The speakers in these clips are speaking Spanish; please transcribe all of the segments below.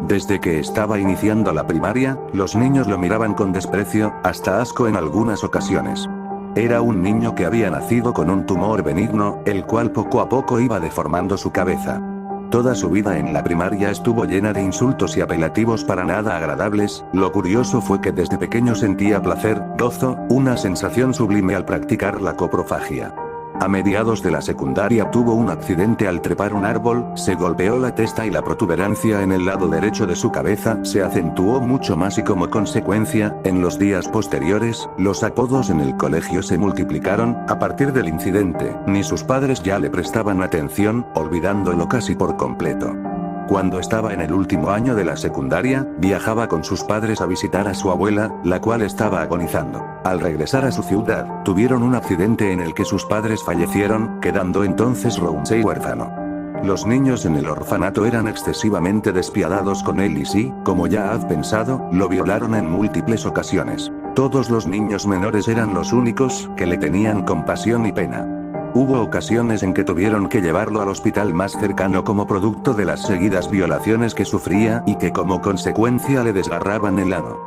Desde que estaba iniciando la primaria, los niños lo miraban con desprecio, hasta asco en algunas ocasiones. Era un niño que había nacido con un tumor benigno, el cual poco a poco iba deformando su cabeza. Toda su vida en la primaria estuvo llena de insultos y apelativos para nada agradables. Lo curioso fue que desde pequeño sentía placer, gozo, una sensación sublime al practicar la coprofagia. A mediados de la secundaria tuvo un accidente al trepar un árbol, se golpeó la testa y la protuberancia en el lado derecho de su cabeza se acentuó mucho más y como consecuencia, en los días posteriores, los apodos en el colegio se multiplicaron. A partir del incidente, ni sus padres ya le prestaban atención, olvidándolo casi por completo. Cuando estaba en el último año de la secundaria, viajaba con sus padres a visitar a su abuela, la cual estaba agonizando. Al regresar a su ciudad, tuvieron un accidente en el que sus padres fallecieron, quedando entonces Rounsei huérfano. Los niños en el orfanato eran excesivamente despiadados con él y sí, como ya has pensado, lo violaron en múltiples ocasiones. Todos los niños menores eran los únicos que le tenían compasión y pena. Hubo ocasiones en que tuvieron que llevarlo al hospital más cercano como producto de las seguidas violaciones que sufría y que como consecuencia le desgarraban el ano.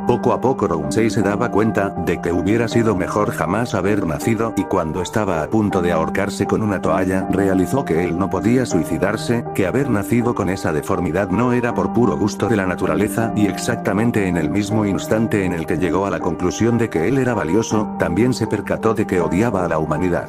Poco a poco Rounsei se daba cuenta de que hubiera sido mejor jamás haber nacido y cuando estaba a punto de ahorcarse con una toalla realizó que él no podía suicidarse, que haber nacido con esa deformidad no era por puro gusto de la naturaleza y exactamente en el mismo instante en el que llegó a la conclusión de que él era valioso, también se percató de que odiaba a la humanidad.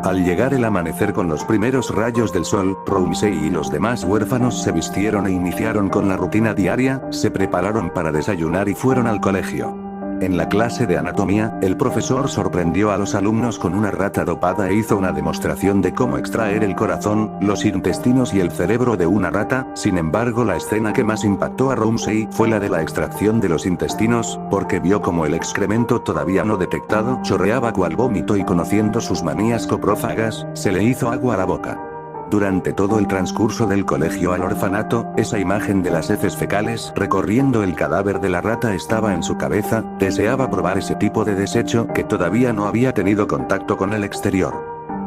Al llegar el amanecer con los primeros rayos del sol, Rounsei y los demás huérfanos se vistieron e iniciaron con la rutina diaria, se prepararon para desayunar y fueron al colegio. En la clase de anatomía, el profesor sorprendió a los alumnos con una rata dopada e hizo una demostración de cómo extraer el corazón, los intestinos y el cerebro de una rata. Sin embargo, la escena que más impactó a Rounsei fue la de la extracción de los intestinos, porque vio como el excremento todavía no detectado chorreaba cual vómito y conociendo sus manías coprófagas, se le hizo agua a la boca. Durante todo el transcurso del colegio al orfanato, esa imagen de las heces fecales recorriendo el cadáver de la rata estaba en su cabeza, deseaba probar ese tipo de desecho que todavía no había tenido contacto con el exterior.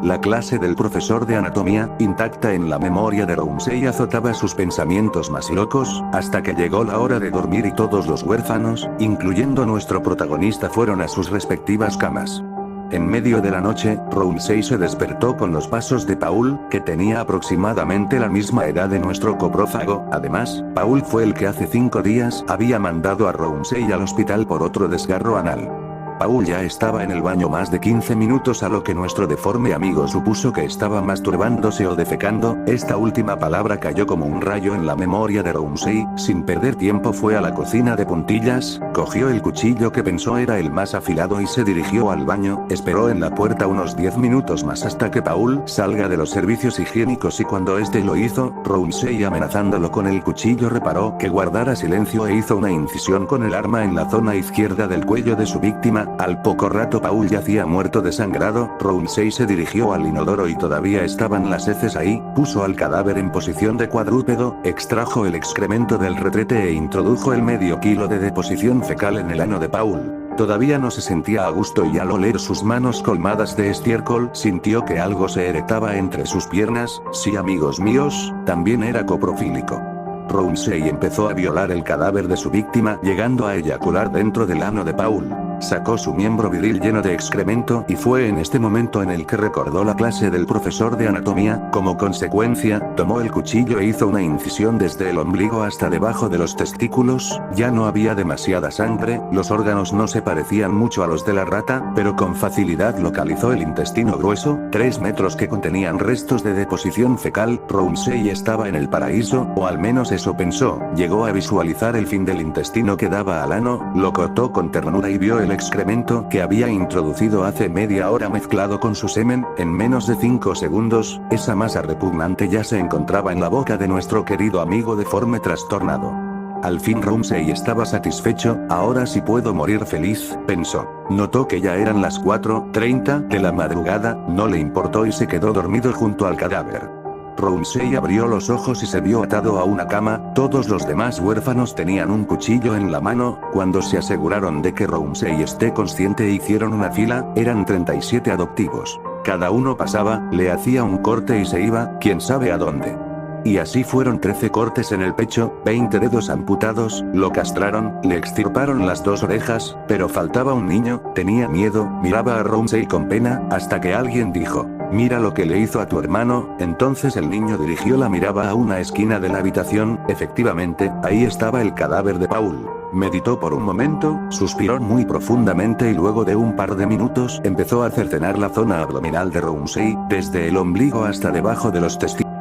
La clase del profesor de anatomía, intacta en la memoria de Rounsei, azotaba sus pensamientos más locos, hasta que llegó la hora de dormir y todos los huérfanos, incluyendo nuestro protagonista, fueron a sus respectivas camas. En medio de la noche, Rounsei se despertó con los pasos de Paul, que tenía aproximadamente la misma edad de nuestro coprófago. Además, Paul fue el que hace 5 días había mandado a Rounsei al hospital por otro desgarro anal. Paul ya estaba en el baño más de 15 minutos, a lo que nuestro deforme amigo supuso que estaba masturbándose o defecando. Esta última palabra cayó como un rayo en la memoria de Rounsei. Sin perder tiempo fue a la cocina de puntillas, cogió el cuchillo que pensó era el más afilado y se dirigió al baño. Esperó en la puerta unos 10 minutos más hasta que Paul salga de los servicios higiénicos y cuando este lo hizo, Rounsei, amenazándolo con el cuchillo, reparó que guardara silencio e hizo una incisión con el arma en la zona izquierda del cuello de su víctima. Al poco rato Paul yacía muerto desangrado. Rounsei se dirigió al inodoro y todavía estaban las heces ahí, puso al cadáver en posición de cuadrúpedo, extrajo el excremento del retrete e introdujo el medio kilo de deposición fecal en el ano de Paul. Todavía no se sentía a gusto y al oler sus manos colmadas de estiércol sintió que algo se erectaba entre sus piernas. Sí, amigos míos, también era coprofílico. Rounsei empezó a violar el cadáver de su víctima, llegando a eyacular dentro del ano de Paul. Sacó su miembro viril lleno de excremento y fue en este momento en el que recordó la clase del profesor de anatomía. Como consecuencia, tomó el cuchillo e hizo una incisión desde el ombligo hasta debajo de los testículos. Ya no había demasiada sangre, los órganos no se parecían mucho a los de la rata, pero con facilidad localizó el intestino grueso, 3 metros, que contenían restos de deposición fecal. Rounsei estaba en el paraíso, o al menos eso pensó. Llegó a visualizar el fin del intestino que daba al ano, lo cortó con ternura y vio el excremento que había introducido hace media hora mezclado con su semen. En menos de 5 segundos, esa masa repugnante ya se encontraba en la boca de nuestro querido amigo deforme trastornado. Al fin Rounsei estaba satisfecho. Ahora sí puedo morir feliz, pensó. Notó que ya eran las 4:30 de la madrugada, no le importó y se quedó dormido junto al cadáver. Rounsei abrió los ojos y se vio atado a una cama. Todos los demás huérfanos tenían un cuchillo en la mano. Cuando se aseguraron de que Rounsei esté consciente hicieron una fila. Eran 37 adoptivos. Cada uno pasaba, le hacía un corte y se iba, quién sabe a dónde. Y así fueron 13 cortes en el pecho, 20 dedos amputados, lo castraron, le extirparon las 2 orejas, pero faltaba un niño, tenía miedo, miraba a Ramsey con pena, hasta que alguien dijo: mira lo que le hizo a tu hermano. Entonces el niño dirigió la mirada a una esquina de la habitación, efectivamente, ahí estaba el cadáver de Paul. Meditó por un momento, suspiró muy profundamente y luego de un par de minutos empezó a cercenar la zona abdominal de Ramsey, desde el ombligo hasta debajo de los testículos.